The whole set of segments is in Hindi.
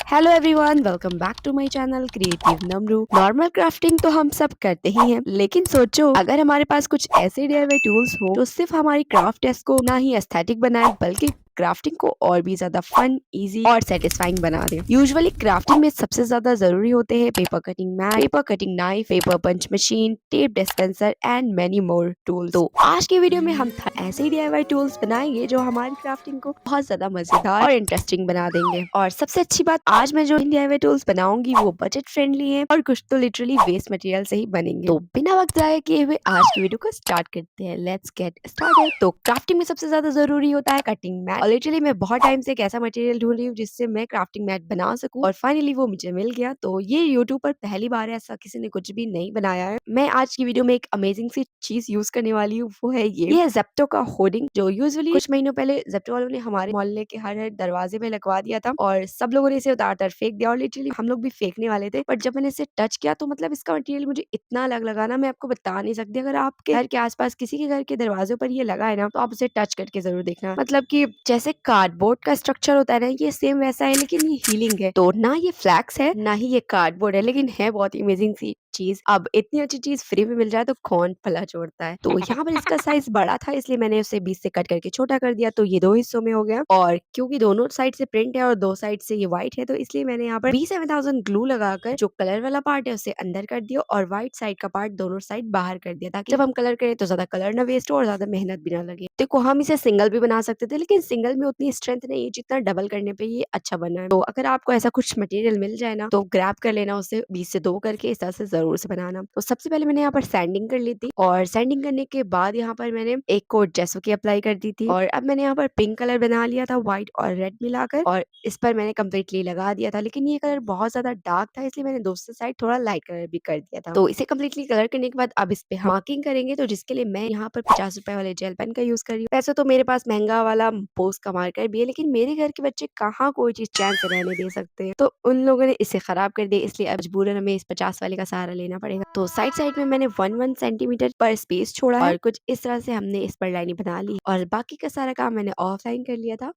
Hello everyone, welcome back to my channel creative नमरू। नॉर्मल क्राफ्टिंग तो हम सब करते ही हैं, लेकिन सोचो अगर हमारे पास कुछ ऐसे DIY टूल्स हो जो सिर्फ हमारी क्राफ्ट टेस्ट को ना ही एस्थेटिक बनाए बल्कि क्राफ्टिंग को और भी ज्यादा फन, इजी और सेटिस्फाइंग बना दे। यूजुअली क्राफ्टिंग में सबसे ज्यादा जरूरी होते हैं paper cutting mat, paper cutting knife, paper punch machine, tape dispenser and many more tools. तो आज के वीडियो में हम ऐसे ही DIY टूल्स बनाएंगे जो हमारी क्राफ्टिंग को बहुत ज्यादा मजेदार और इंटरेस्टिंग बना देंगे। और सबसे अच्छी बात, आज मैं जो DIY टूल्स बनाऊंगी वो बजट फ्रेंडली है और कुछ तो लिटरली वेस्ट मटेरियल से ही बनेंगे। तो बिना वक्त जाए किए हुए आज की वीडियो को स्टार्ट करते हैं। Let's get started. तो क्राफ्टिंग में सबसे ज्यादा जरूरी होता है कटिंग मैट। और लिटरली मैं बहुत टाइम से एक ऐसा मटेरियल ढूंढ रही हूँ जिससे मैं क्राफ्टिंग मैट बना सकूं और फाइनली वो मुझे मिल गया। तो ये यूट्यूब पर पहली बार ऐसा किसी ने कुछ भी नहीं बनाया है। मैं आज की वीडियो में एक अमेजिंग सी चीज यूज करने वाली हूँ, वो है ये है जेप्टो का होर्डिंग, जो यूजुअली कुछ महीनों पहले जेप्टो वालों ने हमारे मोहल्ले के हर दरवाजे पे लगवा दिया था और सब लोगों ने इसे उतार उतार फेंक दिया। और लिटरली हम लोग भी फेंकने वाले थे, बट जब मैंने इसे टच किया तो मतलब इसका मटेरियल मुझे इतना अलग लगा ना, मैं आपको बता नहीं सकती। अगर आपके घर के आसपास किसी के घर के दरवाजों पर ये लगा है ना, तो आप उसे टच करके जरूर देखना। मतलब कि जैसे कार्डबोर्ड का स्ट्रक्चर होता है ना, ये सेम वैसा है, लेकिन ये हीलिंग है। तो ना ये फ्लैक्स है ना ही ये कार्डबोर्ड है, लेकिन है बहुत ही अमेजिंग सी चीज। अब इतनी अच्छी चीज फ्री में मिल जाए तो कौन भला छोड़ता है। तो यहाँ पर इसका साइज बड़ा था, इसलिए मैंने उसे 20 से कट करके छोटा कर दिया, तो ये दो हिस्सों में हो गया। और क्योंकि दोनों साइड से प्रिंट है और दो साइड से ये व्हाइट है, तो इसलिए मैंने यहाँ पर B7000 ग्लू लगाकर जो कलर वाला पार्ट है उसे अंदर कर दिया और व्हाइट साइड का पार्ट दोनों साइड बाहर कर दिया, ताकि जब हम कलर करें तो ज्यादा कलर ना वेस्ट हो और ज्यादा मेहनत भी ना लगे। देखो, हम इसे सिंगल भी बना सकते थे, लेकिन सिंगल में उतनी स्ट्रेंथ नहीं है जितना डबल करने पे ये अच्छा बना है। तो अगर आपको ऐसा कुछ मटेरियल मिल जाए ना, तो ग्रैब कर लेना उसे, 20 से 2 करके इस तरह से जरूर से बनाना। तो सबसे पहले मैंने यहाँ पर सैंडिंग कर ली थी और सैंडिंग करने के बाद यहाँ पर मैंने एक कोट जेसो की अप्लाई कर दी थी। और अब मैंने यहाँ पर पिंक कलर बना लिया था, व्हाइट और रेड मिलाकर, और इस पर मैंने कम्प्लीटली लगा दिया था। लेकिन ये कलर बहुत ज्यादा डार्क था, इसलिए मैंने दूसरी साइड थोड़ा लाइट कलर भी कर दिया था। तो इसे कम्प्लीटली कलर करने के बाद अब इस पे हम मार्किंग करेंगे, तो जिसके लिए मैं यहाँ पर 50 रुपए वाले जेल पेन का यूज कर रही हूँ। वैसे तो मेरे पास महंगा वाला पोस्ट का मार्कर भी है, लेकिन मेरे घर के बच्चे कहाँ कोई चीज चैन से रहने दे सकते हैं, तो उन लोगों ने इसे खराब कर दिया, इसलिए अब मजबूरन हमें इस 50 वाले का सहारा लेना पड़ेगा। तो साइड साइड में मैंने 1 सेंटीमीटर पर स्पेस छोड़ा है और कुछ इस तरह से हमने इस पर लाइनिंग बना ली और बाकी का सारा काम मैंने ऑफलाइन कर लिया था।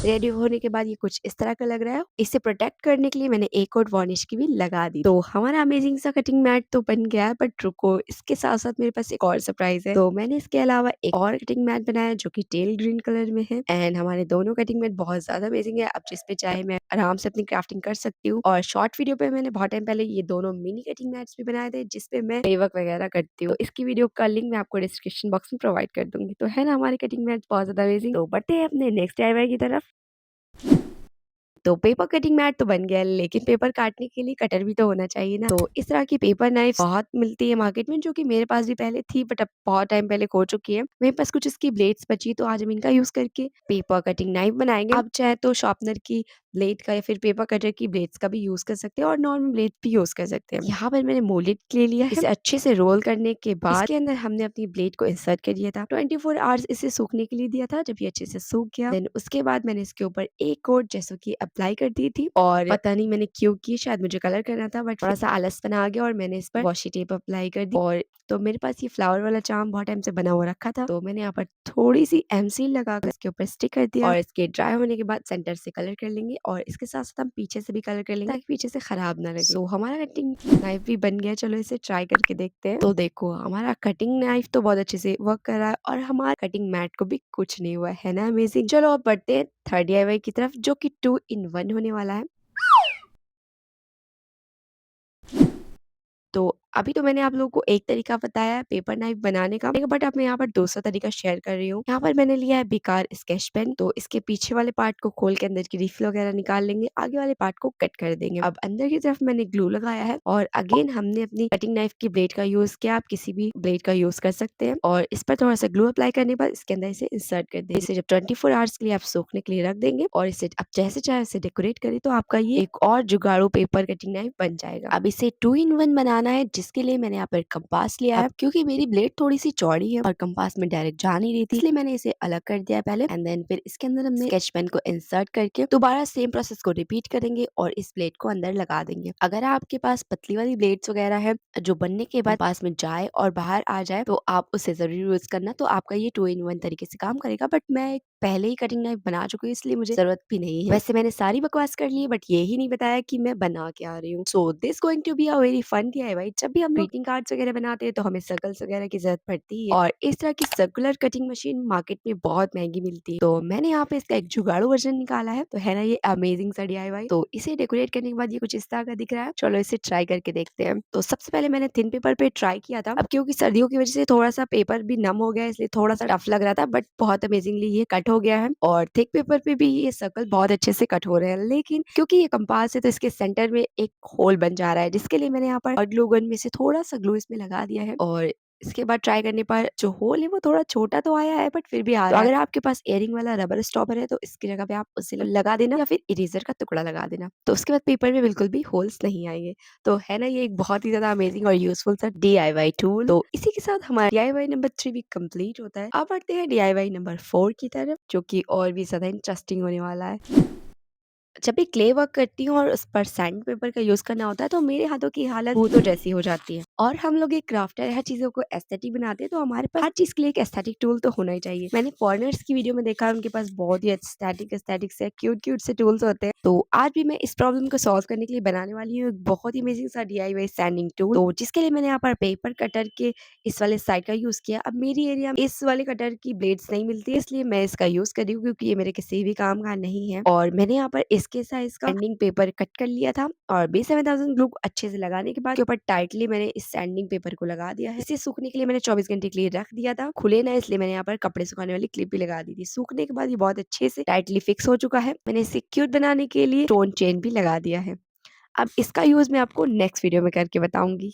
रेडी होने के बाद ये कुछ इस तरह का लग रहा है। इसे प्रोटेक्ट करने के लिए मैंने एक और वार्निश की भी लगा दी। तो हमारा अमेजिंग सा कटिंग मैट तो बन गया है, बट रुको, इसके साथ साथ मेरे पास एक और सरप्राइज है। तो मैंने इसके अलावा एक और कटिंग मैट बनाया जो कि टेल ग्रीन कलर में है, एंड हमारे दोनों कटिंग मैट बहुत ज्यादा अमेजिंग है। अब जिस पे चाहे मैं आराम से अपनी क्राफ्टिंग कर सकती हूँ। और शॉर्ट वीडियो पे मैंने बहुत टाइम पहले ये दोनों मिनी कटिंग मैट्स भी बनाए थे, जिसपे मैं वर्क वगैरह करती हूँ। तो इसकी वीडियो का लिंक मैं आपको डिस्क्रिप्शन बॉक्स में प्रोवाइड कर दूंगी। तो है ना हमारे कटिंग मैट बहुत ज्यादा अमेजिंग। तो बढ़ते हैं अपने नेक्स्ट DIY की तरफ। तो पेपर कटिंग मैट तो बन गया, लेकिन पेपर काटने के लिए कटर भी तो होना चाहिए ना। तो इस तरह की पेपर नाइफ बहुत मिलती है मार्केट में, जो कि मेरे पास भी पहले थी, बट अब बहुत टाइम पहले खो चुकी है। मेरे पास कुछ इसकी ब्लेड्स बची, तो आज हम इनका यूज करके पेपर कटिंग नाइफ बनाएंगे। आप चाहे तो शार्पनर की ब्लेड का या फिर पेपर कटर की ब्लेड्स का भी यूज कर सकते हैं और नॉर्मल ब्लेड भी यूज कर सकते हैं। यहाँ पर मैंने मोल्डेड ले लिया है। इसे अच्छे से रोल करने के बाद इसके अंदर हमने अपनी ब्लेड को इंसर्ट कर दिया था। 24 आवर्स इसे सूखने के लिए दिया था। जब ये अच्छे से सूख गया, देन उसके बाद मैंने इसके ऊपर एक कोट जैसो की अप्लाई कर दी थी। और पता नहीं मैंने क्यों की, शायद मुझे कलर करना था, बट थोड़ा सा आलसपना आ गया और मैंने इस पर वॉशी टेप अप्लाई कर दी। और तो मेरे पास ये फ्लावर वाला चार्म बहुत टाइम से बना हुआ रखा था, तो मैंने यहाँ पर थोड़ी सी एमसील लगाकर इसके ऊपर स्टिक कर दिया। और इसके ड्राई होने के बाद सेंटर से कलर कर लेंगे और इसके साथ साथ हम पीछे से भी कलर कर लेंगे, ताकि पीछे से खराब ना लगे। सो हमारा कटिंग नाइफ भी बन गया। चलो इसे ट्राई करके देखते हैं। तो देखो, हमारा कटिंग नाइफ तो बहुत अच्छे से वर्क कर रहा है और हमारा कटिंग मैट को भी कुछ नहीं हुआ है ना, अमेजिंग। चलो अब बढ़ते हैं थर्ड DIY की तरफ, जो कि 2 in 1 होने वाला है। तो अभी तो मैंने आप लोगों को एक तरीका बताया है पेपर नाइफ बनाने का, बट अब मैं यहाँ पर दूसरा तरीका शेयर कर रही हूँ। यहाँ पर मैंने लिया है बेकार स्केच पेन। तो इसके पीछे वाले पार्ट को खोल के अंदर की रिफिल वगैरह निकाल लेंगे, आगे वाले पार्ट को कट कर देंगे। अब अंदर की तरफ मैंने ग्लू लगाया है और अगेन हमने अपनी कटिंग नाइफ की ब्लेड का यूज किया। आप किसी भी ब्लेड का यूज कर सकते हैं और इस पर थोड़ा सा ग्लू अप्लाई करने के बाद इसके अंदर इसे इंसर्ट कर देंगे। इसे जब 24 आवर्स के लिए आप सूखने के लिए रख देंगे और इसे आप जैसे चाहे इसे डेकोरेट करें, तो आपका ये एक और जुगाड़ू पेपर कटिंग नाइफ बन जाएगा। अब इसे 2 in 1 बनाना है, जिसके लिए मैंने यहाँ पर कंपास लिया है। क्योंकि मेरी ब्लेड थोड़ी सी चौड़ी है और कंपास में डायरेक्ट जा नहीं रही थी, इसलिए मैंने इसे अलग कर दिया पहले, एंड देन फिर इसके अंदर हमने स्केच पेन को इंसर्ट करके दोबारा सेम प्रोसेस को रिपीट करेंगे और इस ब्लेड को अंदर लगा देंगे। अगर आपके पास पतली वाली ब्लेड्स वगैरह है जो बनने के बाद पास में जाए और बाहर आ जाए, तो आप उसे जरूर यूज करना, तो आपका ये 2 in 1 तरीके से काम करेगा। बट मैं पहले ही कटिंग नाइफ बना चुकी हूँ, इसलिए मुझे जरूरत भी नहीं है। वैसे मैंने सारी बकवास कर ली है, बट ये ही नहीं बताया कि मैं बना क्या रही हूँ। So this going to be a very fun DIY। जब भी हम ग्रीटिंग कार्ड्स वगैरह बनाते हैं तो हमें सर्कल्स वगैरह की जरूरत पड़ती है, और इस तरह की सर्कुलर कटिंग मशीन मार्केट में बहुत महंगी मिलती है। तो मैंने यहाँ पे इसका एक जुगाड़ू वर्जन निकाला है, तो है ना ये अमेजिंग सा DIY। तो इसे डेकोरेट करने के बाद ये कुछ इस तरह का दिख रहा है। चलो इसे ट्राई करके देखते हैं। तो सबसे पहले मैंने थिन पेपर पे ट्राई किया था। अब क्योंकि सर्दियों की वजह से थोड़ा सा पेपर भी नम हो गया है, इसलिए थोड़ा सा टफ लग रहा था, बट बहुत अमेजिंगली ये कट हो गया है। और थिक पेपर पे भी ये सर्कल बहुत अच्छे से कट हो रहे हैं, लेकिन क्योंकि ये कंपास है तो इसके सेंटर में एक होल बन जा रहा है, जिसके लिए मैंने यहाँ पर ग्लू गन में से थोड़ा सा ग्लू इसमें लगा दिया है। और इसके बाद ट्राई करने पर जो होल है वो थोड़ा छोटा तो आया है, बट फिर भी आ रहा है। तो अगर आपके पास एयरिंग वाला रबर स्टॉपर है तो इसकी जगह पे आप उसे लगा देना, या फिर इरेजर का टुकड़ा लगा देना। तो उसके बाद पेपर में बिल्कुल भी होल्स नहीं आएंगे। तो है ना ये एक बहुत ही ज्यादा अमेजिंग और यूजफुल सा DIY टूल। तो इसी के साथ हमारा DIY नंबर 3 भी कंप्लीट होता है। अब बढ़ते हैं DIY नंबर 4 की तरफ, जो कि और भी ज्यादा इंटरेस्टिंग होने वाला है। जब भी क्ले वर्क करती हूँ और उस पर सैंड पेपर का यूज करना होता है, तो मेरे हाथों की हालत भूतों जैसी हो जाती है। और हम लोग एक क्राफ्टर हर चीजों को एस्थेटिक बनाते हैं, तो हमारे पास हर चीज के लिए एक एस्थेटिक टूल तो होना ही चाहिए। मैंने फॉरेनर्स की वीडियो में देखा, उनके पास बहुत ही एस्थेटिक एस्थेटिक से क्यूट क्यूट से टूल्स होते हैं। तो आज भी मैं इस प्रॉब्लम को सॉल्व करने के लिए बनाने वाली हूँ एक बहुत ही अमेजिंग सा DIY सैंडिंग टूल। तो जिसके लिए मैंने यहाँ पर पेपर कटर के इस वाले साइड का यूज किया। अब मेरी एरिया में इस वाले कटर की ब्लेड्स नहीं मिलती है, इसलिए मैं इसका यूज कर रही हूँ, क्योंकि ये मेरे किसी भी काम का नहीं है। और मैंने यहाँ पर इसके साइज का सैंडिंग पेपर कट कर लिया था, और B7000 ग्लू अच्छे से लगाने के बाद के ऊपर टाइटली मैंने इस सैंडिंग पेपर को लगा दिया है। इसे सूखने के लिए मैंने 24 घंटे के लिए रख दिया था, खुले ना, इसलिए मैंने यहाँ पर कपड़े सुखाने वाली क्लिप भी लगा दी थी। सूखने के बाद ये बहुत अच्छे से टाइटली फिक्स हो चुका है। मैंने इसे क्यूट बनाने के लिए स्टोन चेन भी लगा दिया है। अब इसका यूज मैं आपको नेक्स्ट वीडियो में करके बताऊंगी।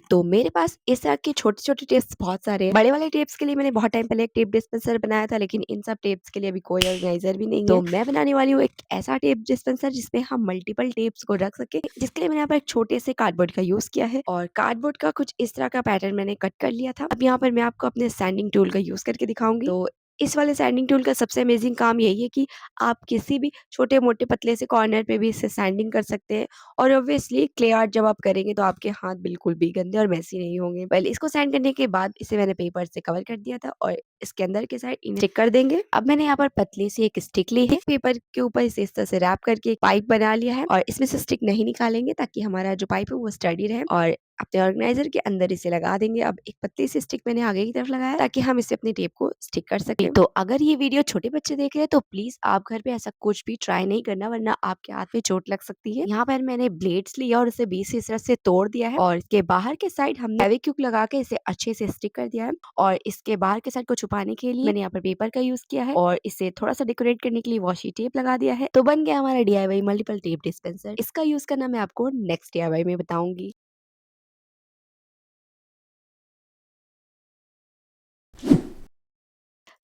तो मेरे पास इस तरह के छोटे-छोटे टेप्स बहुत सारे हैं। बड़े वाले टेप्स के लिए मैंने बहुत टाइम पहले एक टेप डिस्पेंसर बनाया था, लेकिन इन सब टेप्स के लिए अभी कोई ऑर्गेनाइजर भी नहीं है। तो मैं बनाने वाली हूँ एक ऐसा टेप डिस्पेंसर जिसमें हम मल्टीपल टेप्स को रख सके, जिसके लिए मैंने यहाँ पर एक छोटे से कार्डबोर्ड का यूज किया है, और कार्डबोर्ड का कुछ इस तरह का पैटर्न मैंने कट कर लिया था। अब यहाँ पर मैं आपको अपने सैंडिंग टूल का यूज करके दिखाऊंगी। तो इस वाले सैंडिंग टूल का सबसे अमेजिंग काम यही है कि आप किसी भी छोटे-मोटे पतले से कॉर्नर पे भी इससे सैंडिंग कर सकते हैं। और ऑब्वियसली क्ले आर्ट जब आप करेंगे तो आपके हाथ बिल्कुल भी गंदे और मेसी नहीं होंगे। पहले इसको सैंड करने के बाद इसे मैंने पेपर से कवर कर दिया था, और इसके अंदर के साइड इन्हें स्टिक कर देंगे। अब मैंने यहाँ पर पतली सी एक स्टिक ली है, पेपर के ऊपर इसे इस तरह से रैप करके एक पाइप बना लिया है, और इसमें से स्टिक नहीं निकालेंगे ताकि हमारा जो पाइप है वो स्टडी रहे, और अपने ऑर्गेनाइजर के अंदर इसे लगा देंगे। अब एक पतली सी स्टिक मैंने आगे की तरफ लगाया ताकि हम इसे अपने टेप को स्टिक कर सकें। तो अगर ये वीडियो छोटे बच्चे देख रहे हैं तो प्लीज आप घर पे ऐसा कुछ भी ट्राई नहीं करना, वरना आपके हाथ में चोट लग सकती है। यहाँ पर मैंने ब्लेड्स लिया और इसे बीच से इस तरह से तोड़ दिया है, और इसके बाहर के साइड हमने फेविक्विक लगा के इसे अच्छे से स्टिक कर दिया है। और इसके बाहर के साइड को छुपाने के लिए मैंने यहाँ पर पेपर का यूज किया है, और इसे थोड़ा सा डेकोरेट करने के लिए वॉशी टेप लगा दिया है। तो बन गया हमारा DIY मल्टीपल टेप डिस्पेंसर। इसका यूज करना मैं आपको नेक्स्ट DIY में बताऊंगी।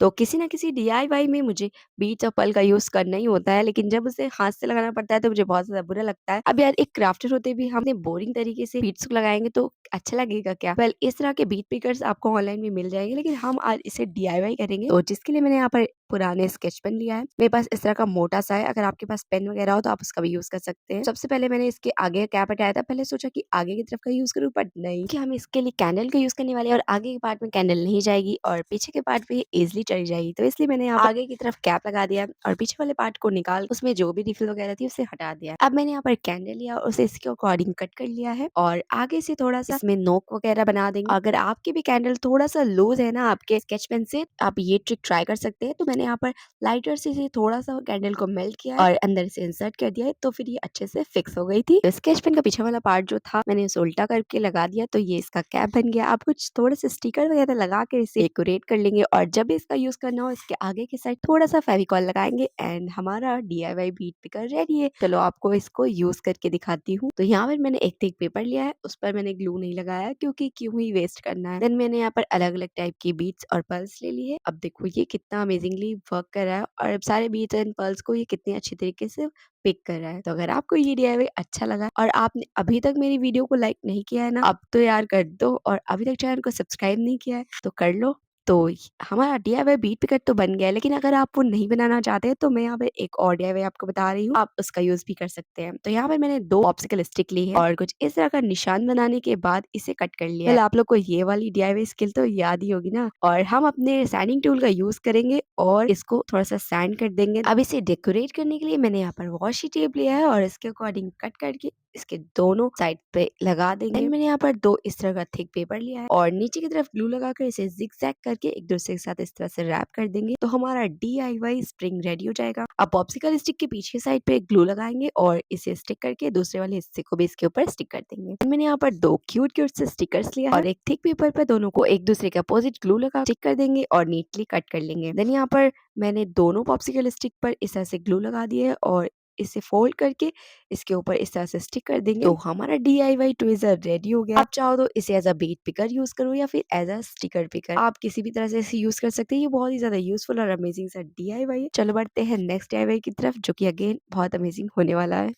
तो किसी न किसी DIY में मुझे बीच और पल का यूज़ करना ही होता है, लेकिन जब उसे हाथ से लगाना पड़ता है तो मुझे बहुत ज़्यादा बुरा लगता है। अब यार एक क्राफ्टर होते भी हमने बोरिंग तरीके से बीट्स को लगाएँगे तो अच्छा लगेगा क्या? वेल इस तरह के बीट पिकर्स आपको ऑनलाइन में मिल जाएँगे, लेकिन हम आज इसे DIY करेंगे। तो जिसके लिए मैंने यहाँ पर पुराने स्केच पेन लिया है। मेरे पास इस तरह का मोटा सा है, अगर आपके पास पेन वगैरह हो तो आप उसका भी यूज़ कर सकते हैं। सबसे पहले मैंने इसके आगे का कैप हटाया था। पहले सोचा कि आगे की तरफ का यूज़ करूँ, बट नहीं, कि हम इसके लिए कैंडल का यूज़ करने वाले हैं, और आगे के पार्ट में कैंडल नहीं जाएगी और पीछे के पार्ट पे ईज़िली चली जाएगी। तो इसलिए मैंने यहाँ पर आगे की तरफ कैप लगा दिया, और पीछे वाले पार्ट को निकाल उसमें जो भी रिफिल वगैरह थी उसे हटा दिया। अब मैंने यहाँ पर कैंडल लिया और उसे इसके अकॉर्डिंग कट कर लिया है, और आगे से थोड़ा सा इसमें नोक वगैरह बना देंगे। अगर आपके भी कैंडल थोड़ा सा लूज है ना आपके स्केच पेन से, आप ये ट्रिक ट्राई कर सकते हैं। तो मैंने यहाँ पर लाइटर से थोड़ा सा कैंडल को मेल्ट किया है और अंदर से इंसर्ट कर दिया है, तो फिर ये अच्छे से फिक्स हो गई थी। तो स्केच पेन का पीछे वाला पार्ट जो था मैंने इसे उल्टा करके लगा दिया, तो ये इसका कैप बन गया। आप कुछ थोड़े से स्टिकर वगैरह लगा के इसे डेकोरेट कर लेंगे, और जब भी इसका यूज करना हो इसके आगे की साइड थोड़ा सा फेविकॉल लगाएंगे, एंड हमारा DIY बीट पिकर रेडी है। चलो आपको इसको यूज करके दिखाती हूँ। तो यहाँ पर मैंने एक थिक पेपर लिया है, उस पर मैंने ग्लू नहीं लगाया क्योंकि क्यों ही वेस्ट करना है। देन मैंने यहाँ पर अलग अलग टाइप की बीट्स और पल्स ले ली है। अब देखो ये कितना अमेजिंगली वर्क कर रहा है, और अब सारे बीट्स एंड पल्स को ये कितने अच्छे तरीके से पिक कर रहा है। तो अगर आपको ये DIY अच्छा लगा और आपने अभी तक मेरी वीडियो को लाइक नहीं किया है ना, अब तो यार कर दो, और अभी तक चैनल को सब्सक्राइब नहीं किया है तो कर लो। तो हमारा डीआईवाई बीट पिकर तो बन गया है, लेकिन अगर आप वो नहीं बनाना चाहते हैं तो मैं यहाँ पे एक और डीआईवाई आपको बता रही हूँ, आप उसका यूज भी कर सकते हैं। तो यहाँ पे मैंने 2 पॉप्सिकल स्टिक ली है और कुछ इस तरह का निशान बनाने के बाद इसे कट कर लिया है। आप लोग को ये वाली डीआईवाई स्किल तो याद ही होगी ना। और हम अपने सैंडिंग टूल का यूज करेंगे और इसको थोड़ा सा सैंड कर देंगे। अब इसे डेकोरेट करने के लिए मैंने यहाँ पर वॉशी टेप लिया है और इसके अकॉर्डिंग कट करके इसके दोनों साइड पे लगा देंगे। मैंने यहाँ पर 2 इस तरह का थिक पेपर लिया है और नीचे की तरफ ग्लू लगाकर इसे जिगजैग करके एक दूसरे के साथ इस तरह से रैप कर देंगे। तो हमारा DIY स्प्रिंग रेडी हो जाएगा। अब पॉप्सिकल स्टिक के पीछे साइड पे ग्लू लगाएंगे और इसे स्टिक करके दूसरे वाले हिस्से को भी इसके ऊपर स्टिक कर देंगे। मैंने यहाँ पर 2 क्यूट क्यूट से स्टिकर्स लिया है और एक थिक पेपर पर दोनों को एक दूसरे के अपोजिट ग्लू लगा स्टिक कर देंगे और नीटली कट कर लेंगे। देन यहाँ पर मैंने दोनों पॉप्सिकल स्टिक पर इस तरह से ग्लू लगा दिया है और इसे फोल्ड करके इसके ऊपर इस तरह से स्टिक कर देंगे। तो हमारा DIY ट्विज़र रेडी हो गया। आप चाहो तो इसे as a bead picker use करो या फिर एज अ स्टिकर पिकर, आप किसी भी तरह से इसे यूज कर सकते हैं। ये बहुत ही ज्यादा यूजफुल और अमेजिंग सा DIY है। चलो बढ़ते हैं नेक्स्ट DIY की तरफ, जो कि अगेन बहुत अमेजिंग होने वाला है।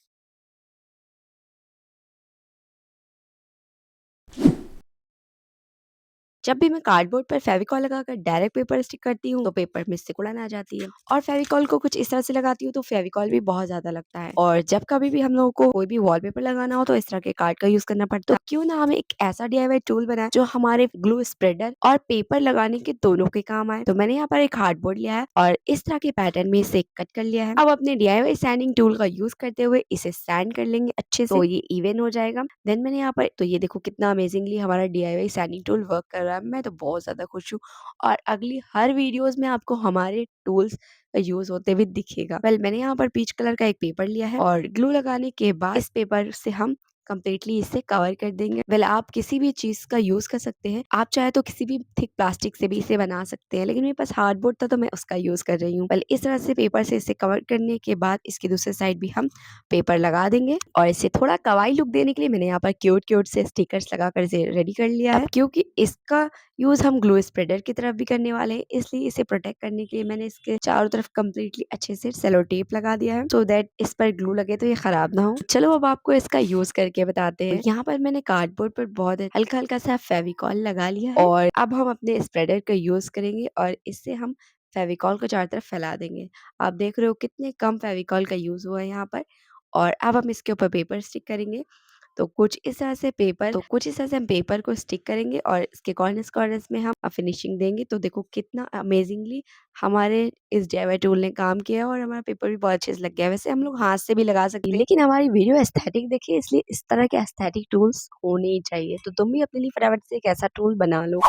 जब भी मैं कार्डबोर्ड पर फेविकॉल लगाकर डायरेक्ट पेपर स्टिक करती हूँ तो पेपर में सिकुड़न आ जाती है, और फेविकॉल को कुछ इस तरह से लगाती हूँ तो फेविकॉल भी बहुत ज्यादा लगता है। और जब कभी भी हम लोगों को कोई भी वॉलपेपर लगाना हो तो इस तरह के कार्ड का यूज करना पड़ता है। तो क्यों ना हम एक ऐसा DIY टूल बनाए जो हमारे ग्लू स्प्रेडर और पेपर लगाने के दोनों के काम आए। तो मैंने यहाँ पर एक कार्डबोर्ड लिया है और इस तरह के पैटर्न में इसे कट कर लिया है। अब अपने DIY सैंडिंग टूल का यूज करते हुए इसे सैंड कर लेंगे अच्छे से, तो ये इवन हो जाएगा। देन मैंने यहाँ पर, तो ये देखो कितना अमेजिंगली हमारा DIY सैंडिंग टूल वर्क कर रहा है। मैं तो बहुत ज्यादा खुश हूँ और अगली हर वीडियोस में आपको हमारे टूल्स का यूज होते हुए दिखेगा। मैंने यहाँ पर पीच कलर का एक पेपर लिया है और ग्लू लगाने के बाद इस पेपर से हम कम्प्लीटली इसे कवर कर देंगे। आप किसी भी चीज का यूज कर सकते हैं, आप चाहे तो किसी भी थिक प्लास्टिक से भी इसे बना सकते हैं, लेकिन मेरे पास हार्डबोर्ड था तो मैं उसका यूज कर रही हूँ। इस तरह से पेपर से इसे कवर करने के बाद इसके दूसरे साइड भी हम पेपर लगा देंगे और इसे थोड़ा कवाई लुक देने के लिए मैंने यहाँ पर क्यूट क्यूट से स्टिकर्स लगाकर इसे रेडी कर लिया है। क्योंकि इसका यूज हम ग्लू स्प्रेडर की तरफ भी करने वाले हैं, इसलिए इसे प्रोटेक्ट करने के लिए मैंने इसके चारों तरफ कम्प्लीटली अच्छे से सेलो टेप लगा दिया है, सो दैट इस पर ग्लू लगे तो ये खराब ना हो। चलो अब आपको इसका यूज करके बताते हैं। यहाँ पर मैंने कार्डबोर्ड पर बहुत हल्का हल्का सा फेविकॉल लगा लिया है और अब हम अपने स्प्रेडर का यूज करेंगे और इससे हम फेविकॉल को चारों तरफ फैला देंगे। आप देख रहे हो कितने कम फेविकॉल का यूज हुआ है यहाँ पर। और अब हम इसके ऊपर पेपर स्टिक करेंगे। तो कुछ इस तरह से हम पेपर को स्टिक करेंगे और इसके कॉर्नर्स कॉर्नर्स में हम फिनिशिंग देंगे। तो देखो कितना अमेजिंगली हमारे इस DIY टूल ने काम किया और हमारा पेपर भी बहुत अच्छे से लग गया। वैसे हम लोग हाथ से भी लगा सकते हैं, लेकिन हमारी वीडियो एस्थेटिक देखिए, इसलिए इस तरह के एस्थेटिक टूल्स होने ही चाहिए। तो तुम भी अपने लिए फटाफट से एक ऐसा टूल बना लो।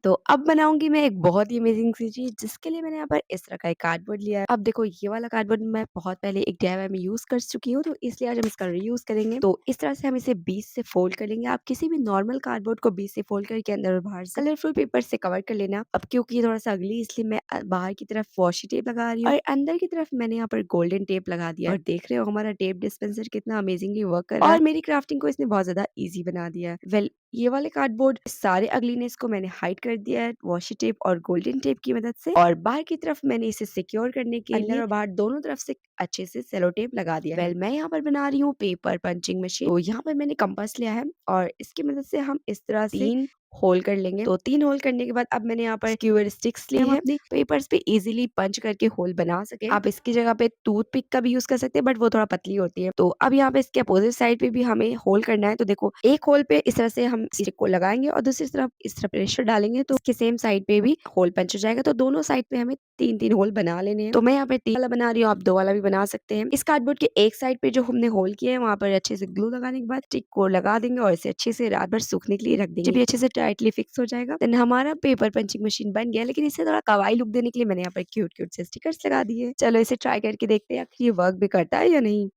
तो अब बनाऊंगी मैं एक बहुत ही अमेजिंग सी चीज, जिसके लिए मैंने यहाँ पर इस तरह का एक कार्डबोर्ड लिया है। अब देखो ये वाला कार्डबोर्ड मैं बहुत पहले एक DIY में यूज कर चुकी हूँ, तो इसलिए आज हम इसका रीयूज करेंगे। तो इस तरह से हम इसे 20 से फोल्ड कर लेंगे। आप किसी भी नॉर्मल कार्डबोर्ड को 20 से फोल्ड करके अंदर और बाहर से कलरफुल पेपर से कवर कर लेना। अब क्योंकि ये थोड़ा सा अगली, इसलिए मैं बाहर की तरफ वॉशी टेप लगा रही हूँ और अंदर की तरफ मैंने यहाँ पर गोल्डन टेप लगा दिया है। और देख रहे हो हमारा टेप डिस्पेंसर कितना अमेजिंगली वर्क कर रहा है और मेरी क्राफ्टिंग को इसने बहुत ज्यादा ईजी बना दिया है। ये वाले कार्डबोर्ड सारे अगलीनेस को मैंने हाइड कर दिया है वॉशी टेप और गोल्डन टेप की मदद से, और बाहर की तरफ मैंने इसे सिक्योर करने के लिए और बाहर दोनों तरफ से अच्छे से सेलो टेप लगा दिया है। मैं यहाँ पर बना रही हूँ पेपर पंचिंग मशीन। तो यहाँ पर मैंने कंपास लिया है और इसकी मदद से हम इस तरह से 3 होल कर लेंगे। तो 3 होल करने के बाद अब मैंने यहाँ पर स्क्यूअर स्टिक्स ली है, अपने पेपर्स पे इजीली पंच करके होल बना सके। आप इसकी जगह पे टूथपिक का भी यूज कर सकते हैं, बट वो थोड़ा पतली होती है। तो अब यहाँ पे इसके अपोजिट साइड पे भी हमें होल करना है। तो देखो एक होल पे इस तरह से हम स्टिक को लगाएंगे और दूसरी तरफ इस तरह प्रेशर डालेंगे तो इसके सेम साइड पे भी होल पंच हो जाएगा। तो दोनों साइड पे हमें 3-3 होल बना लेने हैं। तो मैं यहाँ पे 3 वाला बना रही हूँ, आप 2 वाला भी बना सकते हैं। इस कार्डबोर्ड के एक साइड पे जो हमने होल किया है वहाँ पर अच्छे से ग्लू लगाने के बाद स्टिक को लगा देंगे और इसे अच्छे से रात भर सूखने के लिए रख देंगे। जब ये अच्छे से टाइटली फिक्स हो जाएगा देन हमारा पेपर पंचिंग मशीन बन गया। लेकिन इसे थोड़ा कवाई लुक देने के लिए मैंने यहाँ पर क्यूट क्यूट से स्टिकर्स लगा दिए। चलो इसे ट्राई करके देखते हैं आखिर ये वर्क भी करता है या नहीं।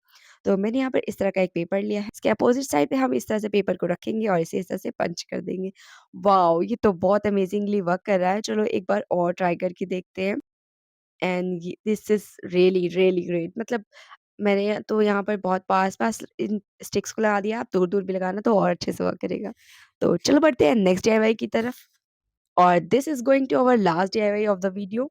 तो मैंने यहाँ पर इस तरह का एक पेपर लिया है, इसके अपोजिट साइड पे हम इस तरह से पेपर को रखेंगे और इसे इस तरह से पंच कर देंगे। वाओ, ये तो बहुत अमेजिंगली वर्क कर रहा है। चलो एक बार और ट्राई करके देखते हैं। And this is really really great. मतलब मैंने तो यहाँ पर बहुत पास पास इन स्टिक्स को लगा दिया, आप दूर दूर भी लगाना तो और अच्छे से वर्क करेगा। तो चलो बढ़ते हैं नेक्स्ट DIY की तरफ, और this is going to our last DIY of the video.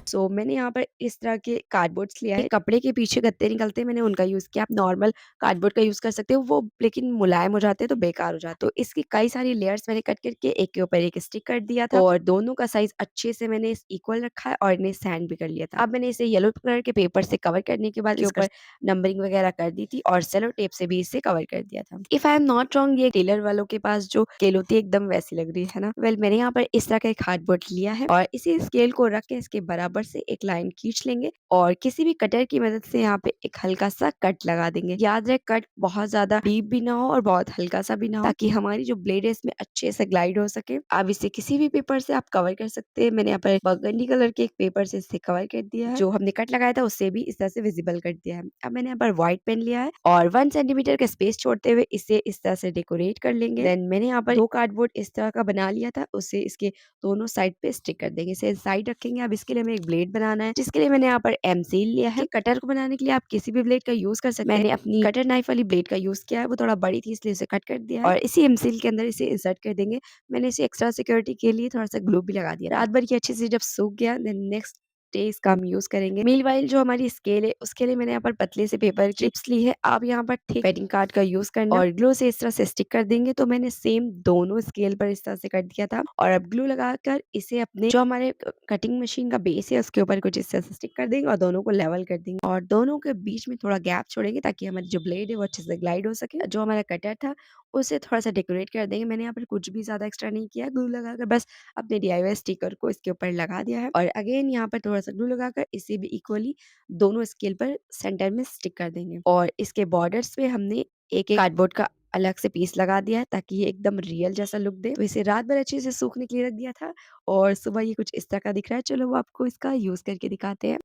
So मैंने यहाँ पर इस तरह के कार्डबोर्ड्स लिया है। कपड़े के पीछे गत्ते निकलते हैं, मैंने उनका यूज़ किया। आप नॉर्मल कार्डबोर्ड का यूज़ कर सकते हो, वो लेकिन मुलायम हो जाते हैं तो बेकार हो जाते हैं। तो इसकी कई सारी लेयर्स मैंने कट करके एक के ऊपर एक स्टिक कर दिया था और दोनों का साइज़ अच्छे से मैंने इक्वल रखा है और इन्हें सैंड भी कर लिया था। अब मैंने इसे येलो कलर के पेपर से कवर करने के बाद इसके ऊपर नंबरिंग वगैरह कर दी थी और सेलो टेप से भी इसे कवर कर दिया था। If I am not wrong, ये टेलर वालों के पास जो स्केल होती है एकदम वैसी लग रही है ना। वेल मैंने यहाँ पर इस तरह का एक हार्डबोर्ड लिया है और इसी स्केल को रख के इसके बराबर से एक लाइन खींच लेंगे और किसी भी कटर की मदद से यहाँ पे एक हल्का सा कट लगा देंगे। याद रहे कट बहुत ज्यादा डीप भी ना हो और बहुत हल्का सा भी ना हो, ताकि हमारी जो ब्लेड है इसमें अच्छे से ग्लाइड हो सके। अब इसे किसी भी पेपर से आप कवर कर सकते हैं। मैंने यहाँ पर बर्गंडी कलर के एक पेपर से इसे कवर कर दिया है। जो हमने कट लगाया था उससे भी इस तरह से विजिबल कर दिया है। अब मैंने यहाँ पर व्हाइट पेन लिया है और 1 सेंटीमीटर का स्पेस छोड़ते हुए इसे इस तरह से डेकोरेट कर लेंगे। देन मैंने यहाँ पर 2 कार्डबोर्ड इस तरह का बना लिया था, उसे इसके दोनों साइड पे स्टिक कर देंगे, इसे साइड रखेंगे। अब इसके लिए हमें एक ब्लेड बनाना है, जिसके लिए मैंने यहाँ पर एम सील लिया है। कटर को बनाने के लिए आप किसी भी ब्लेड का यूज कर सकते हैं। मैंने अपनी कटर नाइफ वाली ब्लेड का यूज किया है, वो थोड़ा बड़ी थी इसलिए इसे कट कर दिया है और इसी एम सील के अंदर इसे इंसर्ट कर देंगे। मैंने इसे एक्स्ट्रा सिक्योरिटी के लिए थोड़ा सा ग्लू भी लगा दिया। रात भर की अच्छे से जब सूख गया, देन नेक्स्ट डे इसका हम यूज करेंगे। मीनवाइल जो हमारी स्केल है उसके लिए मैंने यहाँ पर पतले से पेपर क्लिप्स ली है। आप यहाँ पर थिक वेडिंग कार्ड का यूज करना और ग्लू से इस तरह से स्टिक कर देंगे। तो मैंने सेम दोनों स्केल पर इस तरह से कर दिया था और अब ग्लू लगाकर इसे अपने जो हमारे कटिंग मशीन का बेस है उसके ऊपर कुछ इस तरह से स्टिक कर देंगे और दोनों को लेवल कर देंगे और दोनों के बीच में थोड़ा गैप छोड़ेंगे ताकि हमारी जो ब्लेड है वो अच्छे से ग्लाइड हो सके। जो हमारा कटर था उसे थोड़ा सा डेकोरेट कर देंगे। मैंने यहाँ पर कुछ भी ज्यादा एक्स्ट्रा नहीं किया, ग्लू लगाकर बस अपने DIY स्टिकर को इसके ऊपर लगा दिया है और अगेन यहाँ पर थोड़ा सा ग्लू लगाकर इसे भी इक्वली दोनों स्केल पर सेंटर में स्टिक कर देंगे और इसके बॉर्डर्स पे हमने एक एक कार्डबोर्ड का अलग से पीस लगा दिया है ताकि ये एकदम रियल जैसा लुक दे। तो इसे रात भर अच्छे से सूखने के लिए रख दिया था और सुबह ये कुछ इस तरह का दिख रहा है। चलो वो आपको इसका यूज करके दिखाते हैं।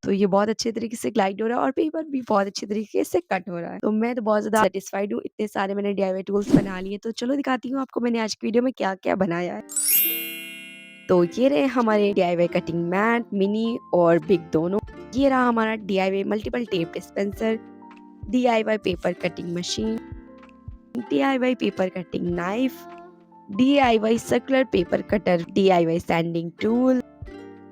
तो ये बहुत अच्छे तरीके से ग्लाइड हो रहा है और पेपर भी बहुत अच्छे तरीके से कट हो रहा है। तो मैं तो बहुत ज़्यादा सेटिस्फाइड हूँ। इतने सारे मैंने DIY टूल्स बना लिए। तो चलो दिखाती हूँ आपको मैंने आज की वीडियो में क्या-क्या बनाया है। तो ये रहे हमारे DIY कटिंग मैट, मिनी और बिग दोनों। ये रहा हमारा DIY multiple tape dispenser, DIY paper cutting machine, DIY paper cutting knife, DIY circular paper cutter, DIY sanding tool,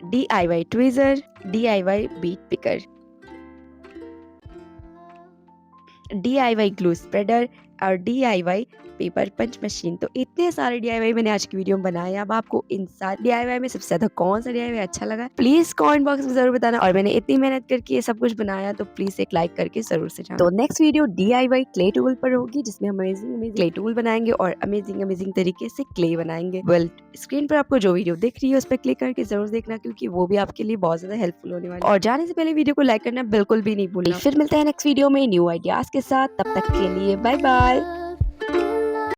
DIY tweezer, DIY bead picker, DIY glue spreader और DIY पेपर पंच मशीन। तो इतने सारे DIY मैंने आज की वीडियो में बनाए। अब आपको इन सारे DIY में सबसे ज्यादा कौन सा DIY अच्छा लगा प्लीज कमेंट बॉक्स में जरूर बताना। और मैंने इतनी मेहनत करके ये सब कुछ बनाया तो प्लीज एक लाइक करके जरूर से जाना। तो next video DIY clay tool पर होगी, जिसमें हम अमेजिंग क्ले टूल बनाएंगे और अमेजिंग तरीके से क्ले बनाएंगे। वेल स्क्रीन पर आपको जो वीडियो दिख रही है उस पर क्लिक करके जरूर देखना, क्योंकि वो भी आपके लिए बहुत ज्यादा हेल्पफुल होने वाली है। और जाने से पहले वीडियो को लाइक करना बिल्कुल भी नहीं भूलना। फिर मिलते हैं नेक्स्ट वीडियो में न्यू आइडियाज के साथ, तब तक के लिए बाय बाय।